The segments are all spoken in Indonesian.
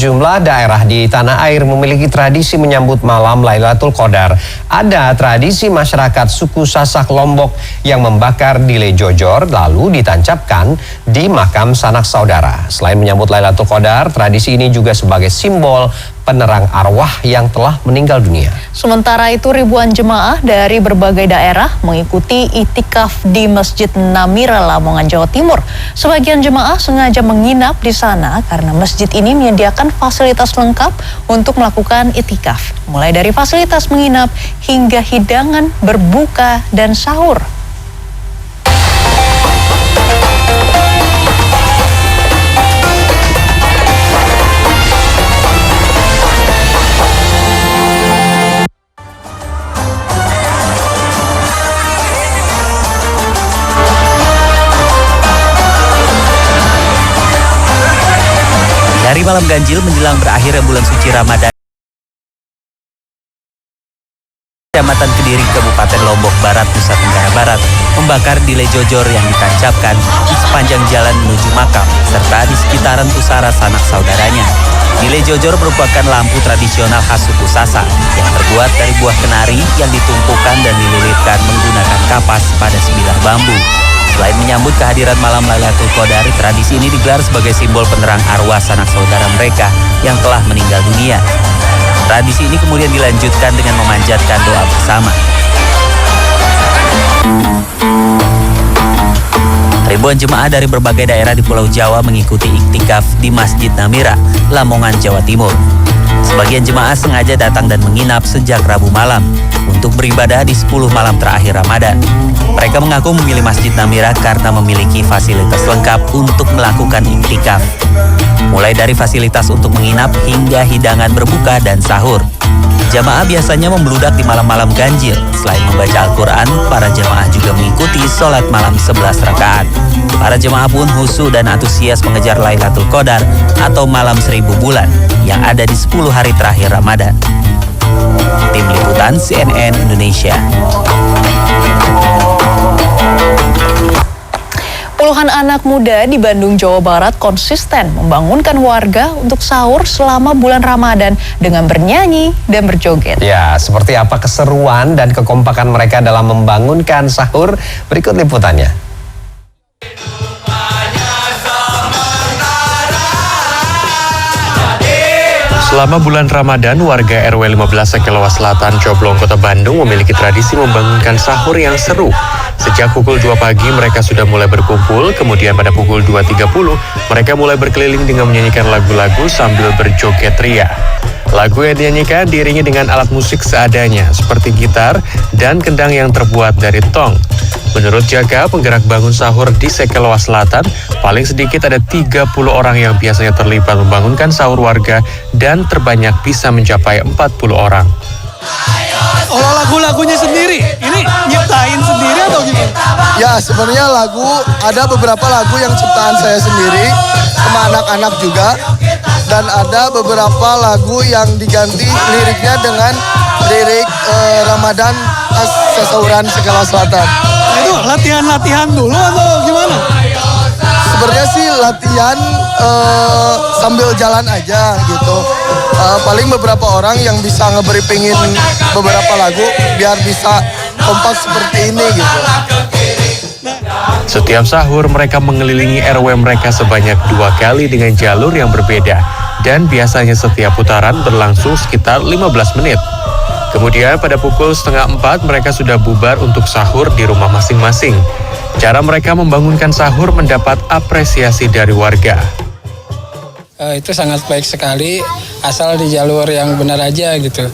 sejumlah daerah di tanah air memiliki tradisi menyambut malam Lailatul Qadar. Ada tradisi masyarakat suku Sasak Lombok yang membakar dile jojor lalu ditancapkan di makam sanak saudara. Selain menyambut Lailatul Qadar, tradisi ini juga sebagai simbol penerang arwah yang telah meninggal dunia. Sementara itu ribuan jemaah dari berbagai daerah mengikuti itikaf di Masjid Namira, Lamongan, Jawa Timur. Sebagian jemaah sengaja menginap di sana karena masjid ini menyediakan fasilitas lengkap untuk melakukan itikaf. Mulai dari fasilitas menginap hingga hidangan berbuka dan sahur. Dari malam ganjil menjelang berakhirnya bulan suci Ramadan, Kecamatan Kediri, Kabupaten Lombok Barat, Nusa Tenggara Barat, membakar dile jojor yang ditancapkan di sepanjang jalan menuju makam, serta di sekitaran pusara sanak saudaranya. Dile jojor merupakan lampu tradisional khas suku Sasak yang terbuat dari buah kenari yang ditumpukan dan dililitkan menggunakan kapas pada sebilah bambu. Selain menyambut kehadiran malam Lailatul Qadar, tradisi ini digelar sebagai simbol penerang arwah sanak saudara mereka yang telah meninggal dunia. Tradisi ini kemudian dilanjutkan dengan memanjatkan doa bersama. Ribuan jemaah dari berbagai daerah di Pulau Jawa mengikuti iktikaf di Masjid Namira, Lamongan, Jawa Timur. Sebagian jemaah sengaja datang dan menginap sejak Rabu malam untuk beribadah di 10 malam terakhir Ramadan. Mereka mengaku memilih Masjid Namira karena memiliki fasilitas lengkap untuk melakukan iktikaf. Mulai dari fasilitas untuk menginap hingga hidangan berbuka dan sahur. Jamaah biasanya membludak di malam-malam ganjil. Selain membaca Al-Quran, para jamaah juga mengikuti sholat malam 11 rakaat. Para jemaah pun khusyuk dan antusias mengejar Lailatul Qadar atau malam 1000 bulan yang ada di 10 hari terakhir Ramadan. Tim Liputan CNN Indonesia. Puluhan anak muda di Bandung, Jawa Barat konsisten membangunkan warga untuk sahur selama bulan Ramadan dengan bernyanyi dan berjoget. Ya, seperti apa keseruan dan kekompakan mereka dalam membangunkan sahur? Berikut liputannya. Selama bulan Ramadan, warga RW 15 Sekeloa Selatan, Coblong, Kota Bandung memiliki tradisi membangunkan sahur yang seru. Sejak pukul 2 pagi mereka sudah mulai berkumpul, kemudian pada pukul 2.30 mereka mulai berkeliling dengan menyanyikan lagu-lagu sambil berjoget ria. Lagu yang dinyanyikan diiringi dengan alat musik seadanya, seperti gitar dan kendang yang terbuat dari tong. Menurut Jaka, penggerak bangun sahur di Sekeloa Selatan, paling sedikit ada 30 orang yang biasanya terlibat membangunkan sahur warga dan terbanyak bisa mencapai 40 orang. Kalau lagu-lagunya sendiri, ini nyiptain sendiri atau gimana? Ya, sebenarnya ada beberapa lagu yang ciptaan saya sendiri, sama anak-anak juga. Dan ada beberapa lagu yang diganti liriknya dengan lirik Ramadan khas sasahuran Sekeloa Selatan. Itu latihan-latihan dulu atau gimana? Sebenarnya sih latihan sambil jalan aja gitu. Paling beberapa orang yang bisa nge-briefingin beberapa lagu biar bisa kompak seperti ini gitu. Setiap sahur mereka mengelilingi RW mereka sebanyak 2 kali dengan jalur yang berbeda. Dan biasanya setiap putaran berlangsung sekitar 15 menit. Kemudian pada pukul 3:30 mereka sudah bubar untuk sahur di rumah masing-masing. Cara mereka membangunkan sahur mendapat apresiasi dari warga. Itu sangat baik sekali, asal di jalur yang benar aja gitu.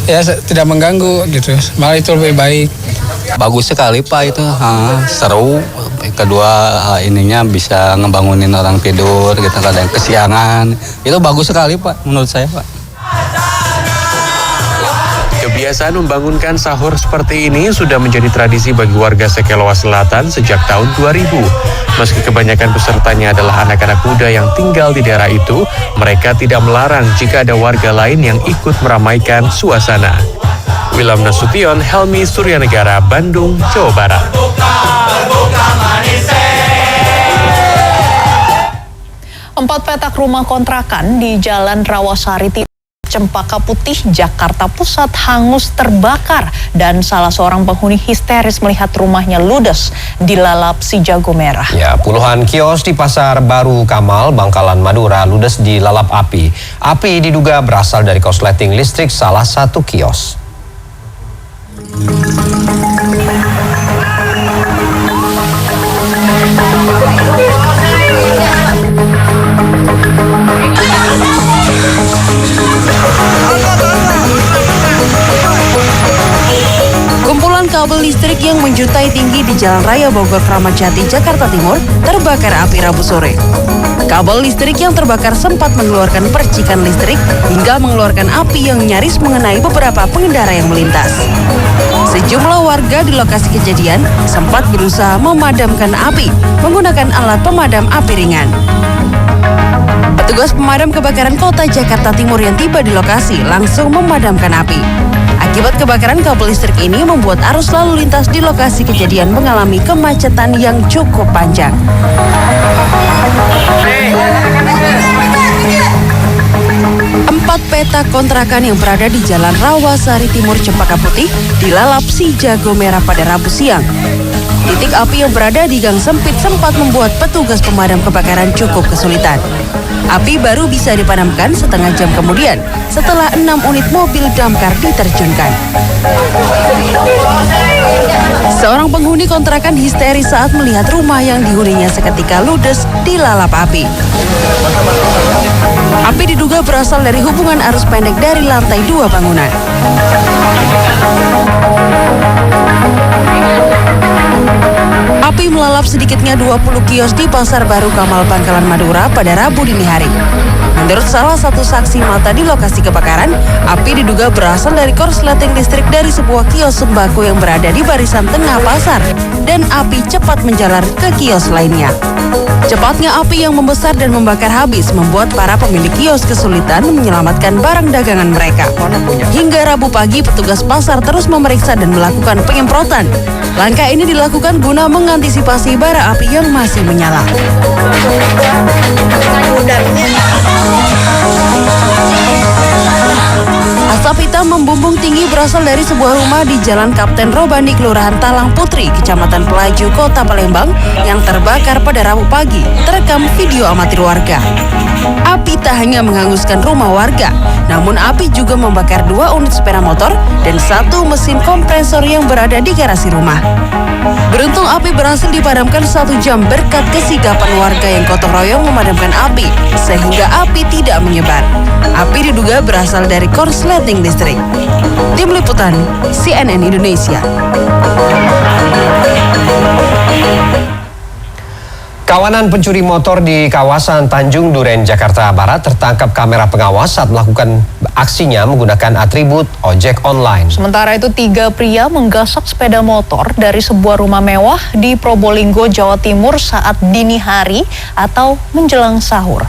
Ya tidak mengganggu gitu, malah itu lebih baik. Bagus sekali Pak itu, seru. Kedua ininya bisa ngebangunin orang tidur gitu, kadang kesiangan. Itu bagus sekali Pak, menurut saya Pak. Kebiasaan membangunkan sahur seperti ini sudah menjadi tradisi bagi warga Sekeloa Selatan sejak tahun 2000. Meski kebanyakan pesertanya adalah anak-anak muda yang tinggal di daerah itu, mereka tidak melarang jika ada warga lain yang ikut meramaikan suasana. Wilham Nasution, Helmi Suryanegara, Bandung, Jawa Barat. 4 petak rumah kontrakan di Jalan Rawasari Cempaka Putih, Jakarta Pusat hangus terbakar dan salah seorang penghuni histeris melihat rumahnya ludes dilalap si jago merah. Ya, puluhan kios di Pasar Baru Kamal, Bangkalan, Madura ludes dilalap api. Api diduga berasal dari korsleting listrik salah satu kios. Kumpulan kabel listrik yang menjuntai tinggi di Jalan Raya Bogor Kramat Jati, Jakarta Timur terbakar api Rabu sore. Kabel listrik yang terbakar sempat mengeluarkan percikan listrik hingga mengeluarkan api yang nyaris mengenai beberapa pengendara yang melintas. Sejumlah warga di lokasi kejadian sempat berusaha memadamkan api menggunakan alat pemadam api ringan. Petugas pemadam kebakaran Kota Jakarta Timur yang tiba di lokasi langsung memadamkan api. Akibat kebakaran kabel listrik ini membuat arus lalu lintas di lokasi kejadian mengalami kemacetan yang cukup panjang. Empat petak kontrakan yang berada di Jalan Rawasari Timur Cempaka Putih dilalap si jago merah pada Rabu siang. Titik api yang berada di gang sempit sempat membuat petugas pemadam kebakaran cukup kesulitan. Api baru bisa dipadamkan setengah jam kemudian setelah 6 unit mobil damkar diterjunkan. Seorang penghuni kontrakan histeris saat melihat rumah yang dihuninya seketika ludes dilalap api. Api diduga berasal dari hubungan arus pendek dari lantai 2 bangunan. Api melalap sedikitnya 20 kios di Pasar Baru Kamal, Bangkalan, Madura pada Rabu dini hari. Menurut salah satu saksi mata di lokasi kebakaran, api diduga berasal dari korsleting listrik dari sebuah kios sembako yang berada di barisan tengah pasar dan api cepat menjalar ke kios lainnya. Cepatnya api yang membesar dan membakar habis membuat para pemilik kios kesulitan menyelamatkan barang dagangan mereka. Hingga Rabu pagi, petugas pasar terus memeriksa dan melakukan penyemprotan. Langkah ini dilakukan guna mengantisipasi bara api yang masih menyala. Asap hitam membumbung tinggi berasal dari sebuah rumah di Jalan Kapten Robani, Kelurahan Talang Putri, Kecamatan Pelaju, Kota Palembang yang terbakar pada Rabu pagi, terekam video amatir warga. Api tak hanya menghanguskan rumah warga, namun api juga membakar 2 unit sepeda motor dan 1 mesin kompresor yang berada di garasi rumah. Beruntung api berhasil dipadamkan 1 jam berkat kesigapan warga yang gotong royong memadamkan api, sehingga api tidak menyebar. Api diduga berasal dari korsleting listrik. Tim Liputan CNN Indonesia. Kawanan pencuri motor di kawasan Tanjung Duren, Jakarta Barat tertangkap kamera pengawas saat melakukan aksinya menggunakan atribut ojek online. Sementara itu 3 pria menggasak sepeda motor dari sebuah rumah mewah di Probolinggo, Jawa Timur saat dini hari atau menjelang sahur.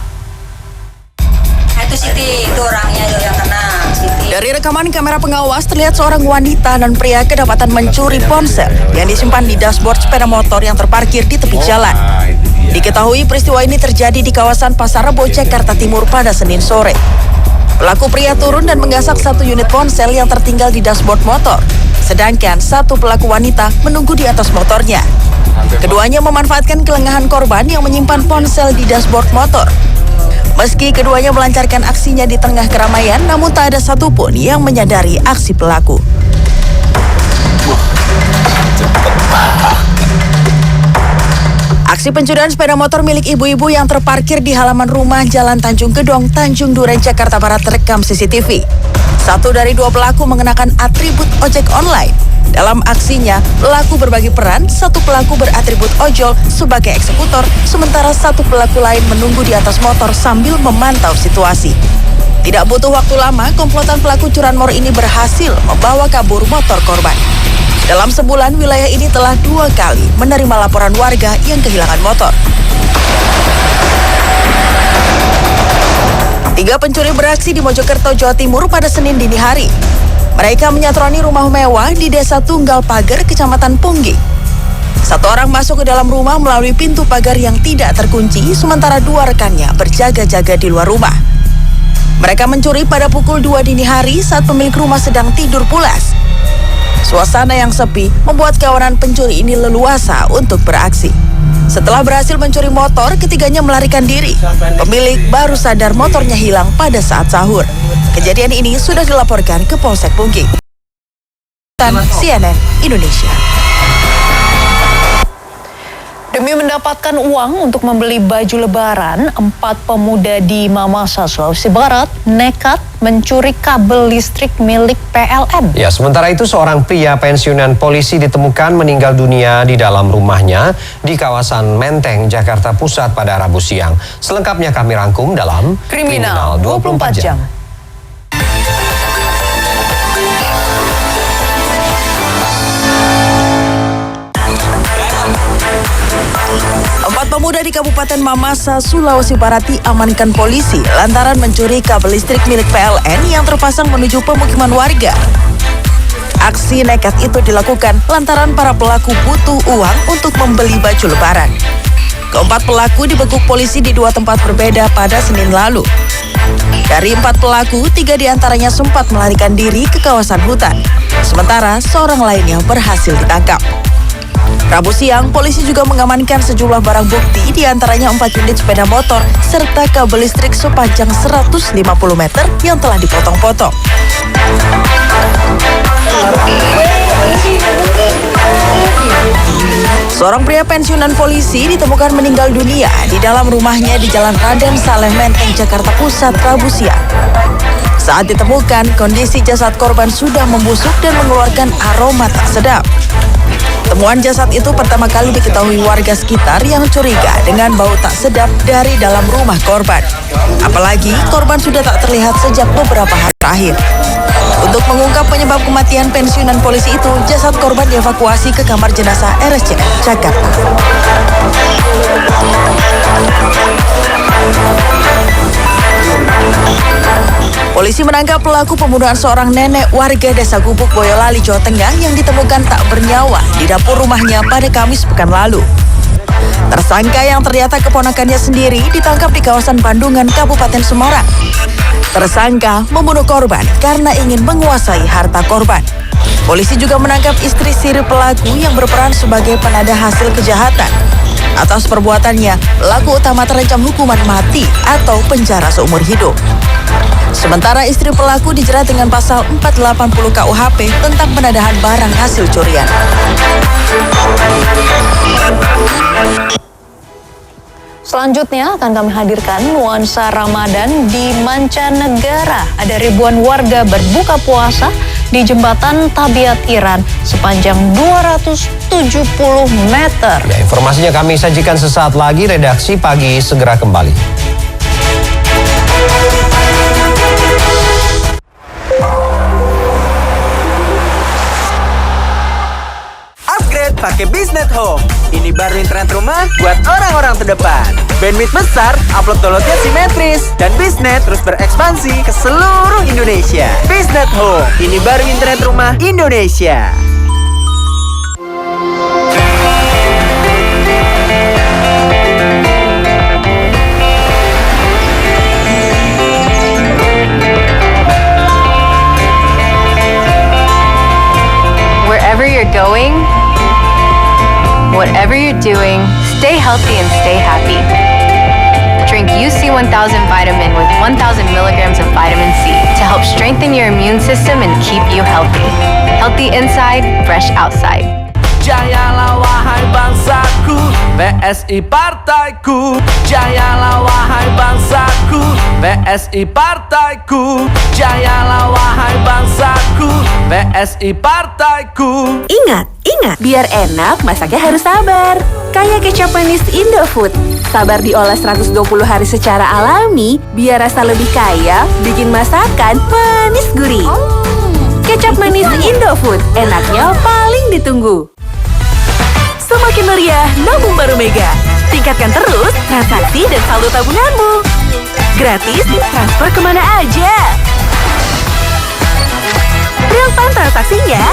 Itu Siti, itu orangnya yang kena. Siti. Dari rekaman kamera pengawas terlihat seorang wanita dan pria kedapatan mencuri ponsel yang disimpan di dashboard sepeda motor yang terparkir di tepi jalan. Diketahui peristiwa ini terjadi di kawasan Pasar Rebo, Jakarta Timur pada Senin sore. Pelaku pria turun dan menggasak 1 unit ponsel yang tertinggal di dashboard motor. Sedangkan 1 pelaku wanita menunggu di atas motornya. Keduanya memanfaatkan kelengahan korban yang menyimpan ponsel di dashboard motor. Meski keduanya melancarkan aksinya di tengah keramaian, namun tak ada satupun yang menyadari aksi pelaku. Aksi pencurian sepeda motor milik ibu-ibu yang terparkir di halaman rumah Jalan Tanjung Gedong, Tanjung Duren, Jakarta Barat terekam CCTV. 1 dari 2 pelaku mengenakan atribut ojek online. Dalam aksinya, pelaku berbagi peran, 1 pelaku beratribut ojol sebagai eksekutor, sementara 1 pelaku lain menunggu di atas motor sambil memantau situasi. Tidak butuh waktu lama, komplotan pelaku curanmor ini berhasil membawa kabur motor korban. Dalam sebulan, wilayah ini telah 2 kali menerima laporan warga yang kehilangan motor. 3 pencuri beraksi di Mojokerto, Jawa Timur pada Senin dini hari. Mereka menyatroni rumah mewah di Desa Tunggal Pager, Kecamatan Pungging. Satu orang masuk ke dalam rumah melalui pintu pagar yang tidak terkunci, sementara dua rekannya berjaga-jaga di luar rumah. Mereka mencuri pada pukul 2 dini hari saat pemilik rumah sedang tidur pulas. Suasana yang sepi membuat kawanan pencuri ini leluasa untuk beraksi. Setelah berhasil mencuri motor, ketiganya melarikan diri. Pemilik baru sadar motornya hilang pada saat sahur. Kejadian ini sudah dilaporkan ke Polsek Pungging. CNN Indonesia. Demi mendapatkan uang untuk membeli baju lebaran, 4 pemuda di Mamasa, Sulawesi Barat nekat mencuri kabel listrik milik PLN. Ya, sementara itu seorang pria pensiunan polisi ditemukan meninggal dunia di dalam rumahnya di kawasan Menteng, Jakarta Pusat pada Rabu siang. Selengkapnya kami rangkum dalam Kriminal 24 Jam. Pemuda di Kabupaten Mamasa, Sulawesi Barat diamankan polisi lantaran mencuri kabel listrik milik PLN yang terpasang menuju pemukiman warga. Aksi nekat itu dilakukan lantaran para pelaku butuh uang untuk membeli baju lebaran. Keempat pelaku dibekuk polisi di 2 tempat berbeda pada Senin lalu. Dari 4 pelaku, 3 diantaranya sempat melarikan diri ke kawasan hutan, sementara seorang lainnya berhasil ditangkap. Rabu siang, polisi juga mengamankan sejumlah barang bukti, diantaranya 4 unit sepeda motor, serta kabel listrik sepanjang 150 meter yang telah dipotong-potong. Seorang pria pensiunan polisi ditemukan meninggal dunia di dalam rumahnya di Jalan Raden Saleh Menteng, Jakarta Pusat, Rabu siang. Saat ditemukan, kondisi jasad korban sudah membusuk dan mengeluarkan aroma tak sedap. Temuan jasad itu pertama kali diketahui warga sekitar yang curiga dengan bau tak sedap dari dalam rumah korban. Apalagi korban sudah tak terlihat sejak beberapa hari terakhir. Untuk mengungkap penyebab kematian pensiunan polisi itu, jasad korban dievakuasi ke kamar jenazah RSCM Jakarta. Polisi menangkap pelaku pembunuhan seorang nenek warga Desa Gubuk, Boyolali, Jawa Tengah yang ditemukan tak bernyawa di dapur rumahnya pada Kamis pekan lalu. Tersangka yang ternyata keponakannya sendiri ditangkap di kawasan Bandungan, Kabupaten Semarang. Tersangka membunuh korban karena ingin menguasai harta korban. Polisi juga menangkap istri siri pelaku yang berperan sebagai penada hasil kejahatan. Atas perbuatannya, pelaku utama terancam hukuman mati atau penjara seumur hidup. Sementara istri pelaku dijerat dengan pasal 480 KUHP tentang penadahan barang hasil curian. Selanjutnya akan kami hadirkan nuansa Ramadan di mancanegara. Ada ribuan warga berbuka puasa di jembatan Tabiat Iran sepanjang 270 meter. Ya, informasinya kami sajikan sesaat lagi. Redaksi Pagi segera kembali. Upgrade pakai Biznet Home. Ini baru internet rumah buat orang-orang terdepan. Bandwidth besar, upload downloadnya simetris, dan Biznet terus berekspansi ke seluruh Indonesia. Biznet Home, ini baru internet rumah Indonesia. Wherever you're going, whatever you're doing, stay healthy and stay happy. Drink UC 1000 vitamin with 1000 milligrams of vitamin C to help strengthen your immune system and keep you healthy. Healthy inside, fresh outside. Jayalah wahai bangsaku, PSI partaiku. Jayalah wahai bangsaku, PSI partaiku. Jayalah wahai bangsaku, PSI partaiku. Ingat, biar enak masaknya harus sabar. Kayak kecap manis Indofood. Sabar diolah 120 hari secara alami, biar rasa lebih kaya, bikin masakan manis gurih. Kecap manis Indofood, enaknya paling ditunggu. Semakin meriah, nabung baru Mega. Tingkatkan terus transaksi dan saldo tabunganmu. Gratis, transfer kemana aja. Real time transaksinya.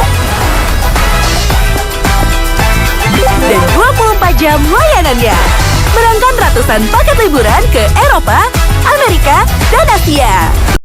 dan 24 jam layanannya. Menangkan ratusan paket liburan ke Eropa, Amerika, dan Asia.